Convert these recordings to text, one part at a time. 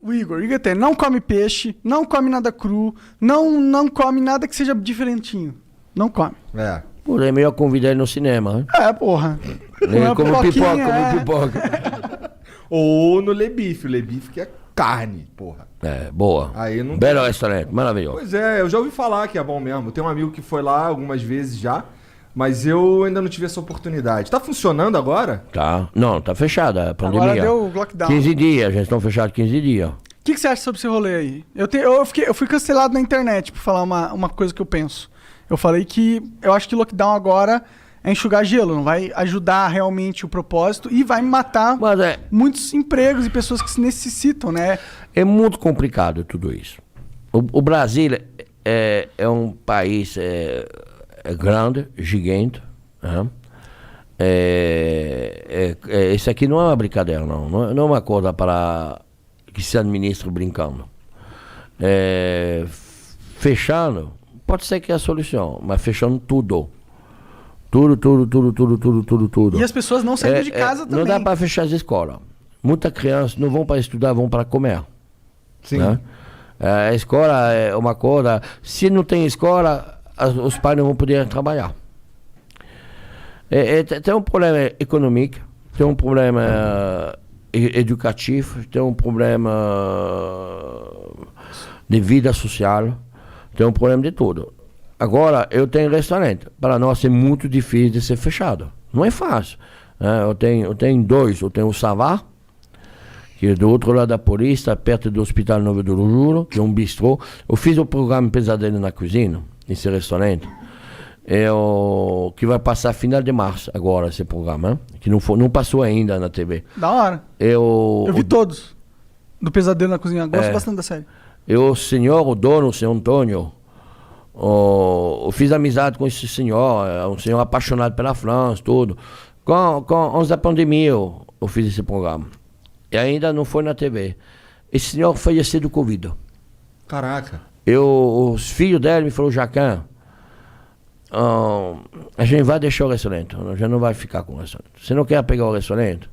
O Igor até não come peixe, não come nada cru, não come nada que seja diferentinho. Não come. É. Pô, é melhor convidar ele no cinema, né? Porra. Como pipoca. Ou no Lebife. O Lebife que é carne, porra. Boa. Aí não Belo tem. restaurante, maravilhoso. Pois é, eu já ouvi falar que é bom mesmo. Tem um amigo que foi lá algumas vezes já, mas eu ainda não tive essa oportunidade. Tá funcionando agora? Tá. Não, tá fechada a pandemia. Agora deu lockdown. 15 dias, já estão fechados 15 dias. O que você acha sobre esse rolê aí? Eu fui cancelado na internet por falar uma coisa que eu penso. Eu falei que eu acho que lockdown agora é enxugar gelo, não vai ajudar realmente o propósito e vai matar muitos empregos e pessoas que se necessitam, né? É muito complicado tudo isso. O Brasil é um país grande, gigante. Né? Isso aqui não é uma brincadeira, não é uma coisa para que se administra brincando. Fechando, pode ser que é a solução, mas fechando tudo. Tudo. E as pessoas não saem de casa também. Não dá para fechar as escolas. Muitas crianças não vão para estudar, vão para comer. Sim. Né? A escola é uma coisa. Se não tem escola, os pais não vão poder trabalhar. Tem um problema econômico, tem um problema educativo, tem um problema de vida social, tem um problema de tudo. Agora, eu tenho restaurante. Para nós é muito difícil de ser fechado. Não é fácil. Eu tenho dois. Eu tenho o Savá, que é do outro lado da Paulista, perto do Hospital Novo do Juro, que é um bistrô. Eu fiz o programa Pesadelo na Cozinha, nesse restaurante, que vai passar final de março agora, esse programa, que não passou ainda na TV. Da hora. Eu vi todos do Pesadelo na Cozinha. Gosto bastante da série. O dono, o senhor Antônio, eu fiz amizade com esse senhor, um senhor apaixonado pela França, tudo. Antes da pandemia eu fiz esse programa. E ainda não foi na TV. Esse senhor faleceu do Covid. Caraca. Os filhos dele me falaram, Jacan, a gente vai deixar o restaurante, a gente não vai ficar com o restaurante. Você não quer pegar o restaurante?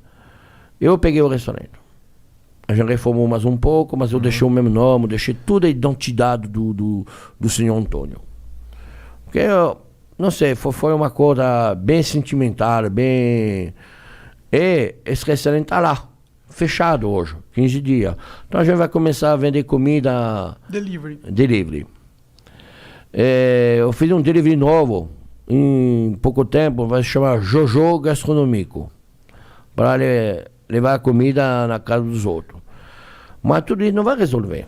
Eu peguei o restaurante. A gente reformou mais um pouco, mas eu deixei o mesmo nome, deixei toda a identidade do senhor Antônio. Porque, não sei, foi uma coisa bem sentimental, bem... E esse restaurante está lá, fechado hoje, 15 dias. Então a gente vai começar a vender comida... Delivery. Eu fiz um delivery novo, em pouco tempo, vai se chamar Jojo Gastronômico, para levar a comida na casa dos outros. Mas tudo isso não vai resolver.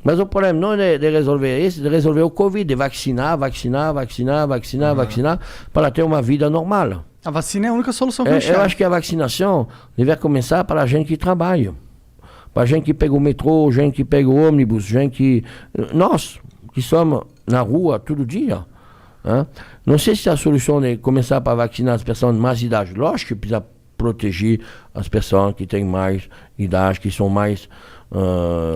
Mas o problema não é de resolver isso, de resolver o Covid, de vacinar, para ter uma vida normal. A vacina é a única solução que eu enxergo. Eu acho que a vacinação deve começar para a gente que trabalha. Para a gente que pega o metrô, gente que pega o ônibus, gente que... Nós, que somos na rua todo dia. Né? Não sei se a solução é começar para vacinar as pessoas de mais idade. Lógico que precisa proteger as pessoas que têm mais idade, que são mais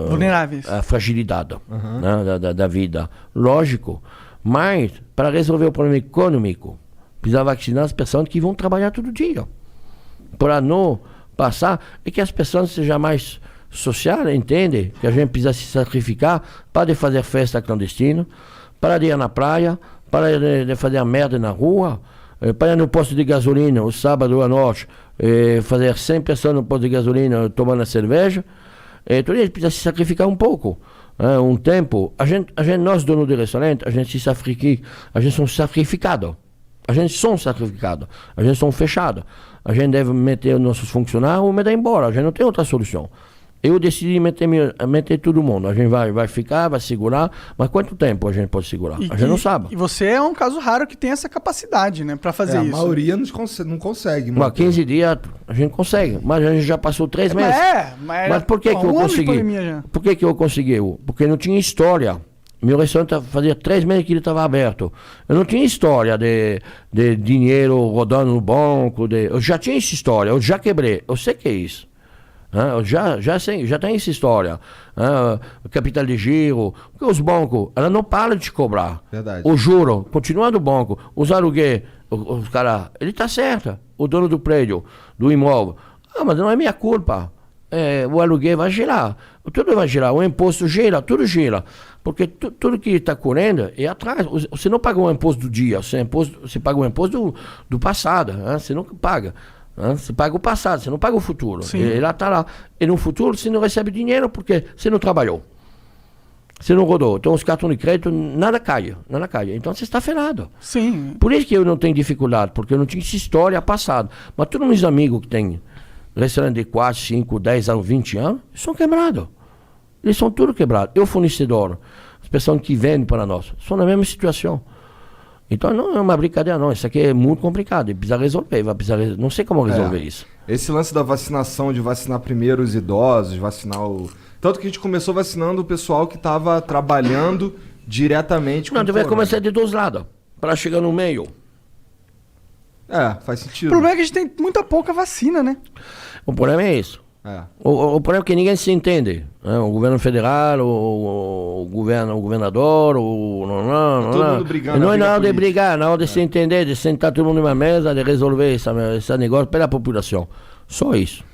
vulneráveis à fragilidade né, da vida. Lógico. Mas, para resolver o problema econômico, precisa vacinar as pessoas que vão trabalhar todo dia. Para não passar, e que as pessoas sejam mais sociais, entendem? Que a gente precisa se sacrificar para de fazer festa clandestina, para de ir na praia, para de fazer merda na rua, para ir no posto de gasolina, o sábado à noite, fazer 100 pessoas no posto de gasolina tomando cerveja. Então a gente precisa se sacrificar um pouco. Um tempo, nós donos de restaurante, a gente somos sacrificados. A gente somos sacrificados. A gente somos fechados. A gente deve meter os nossos funcionários ou mandar embora. A gente não tem outra solução. Eu decidi meter todo mundo. A gente vai ficar, vai segurar, mas quanto tempo a gente pode segurar? A gente não sabe. E você é um caso raro que tem essa capacidade, né, para fazer isso. A maioria não consegue. Mas 15 dias a gente consegue, mas a gente já passou 3 meses. Mas por que eu consegui? Por que eu consegui? Porque não tinha história. Meu restaurante fazia 3 meses que ele estava aberto. Eu não tinha história de dinheiro rodando no banco. Eu já tinha essa história, eu já quebrei. Eu sei que é isso. Eu já tem essa história. Capital de giro. Porque os bancos, ela não para de te cobrar. Verdade. O juro, continua do banco. Os aluguéis, os caras, ele está certo. O dono do prédio, do imóvel. Mas não é minha culpa. o aluguel vai gelar. Tudo vai gelar. O imposto gela, tudo gela. Porque tudo que está correndo é atrás. Você não paga o imposto do dia, você paga o imposto do passado. Né? Você não paga. Né? Você paga o passado, você não paga o futuro. Ele está lá. E no futuro você não recebe dinheiro porque você não trabalhou. Você não rodou. Então os cartões de crédito, nada cai. Então você está ferrado. Sim. Por isso que eu não tenho dificuldade, porque eu não tinha essa história passada. Mas todos meus amigos que têm restaurante de 4, 5, 10 anos, 20 anos, são quebrados. Eles são tudo quebrados. Eu, fornecedor, as pessoas que vendem para nós, são na mesma situação. Então não é uma brincadeira, não. Isso aqui é muito complicado. Precisa resolver. Não sei como resolver isso. Esse lance da vacinação, de vacinar primeiro os idosos, vacinar o... Tanto que a gente começou vacinando o pessoal que estava trabalhando diretamente com Não, deve começar de dois lados, para chegar no meio. Faz sentido. O problema é que a gente tem muita pouca vacina, né? O problema é isso. O problema é que ninguém se entende. Né? O governo federal, o governador, todo mundo brigando. Não é na hora de brigar, na hora de se entender, de sentar todo mundo numa mesa, de resolver esse negócio pela população. Só isso.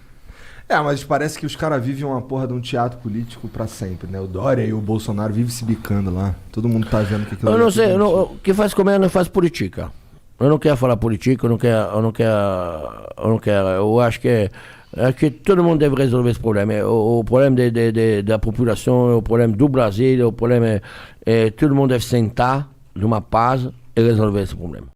Mas parece que os caras vivem uma porra de um teatro político pra sempre, né? O Dória e o Bolsonaro vivem se bicando lá. Todo mundo tá vendo que aquilo... Eu não sei, o que faz comer não faz política. Eu não quero falar política, eu acho que todo mundo deve resolver esse problema. O problema da população, o problema do Brasil, o problema todo mundo deve sentar numa paz e resolver esse problema.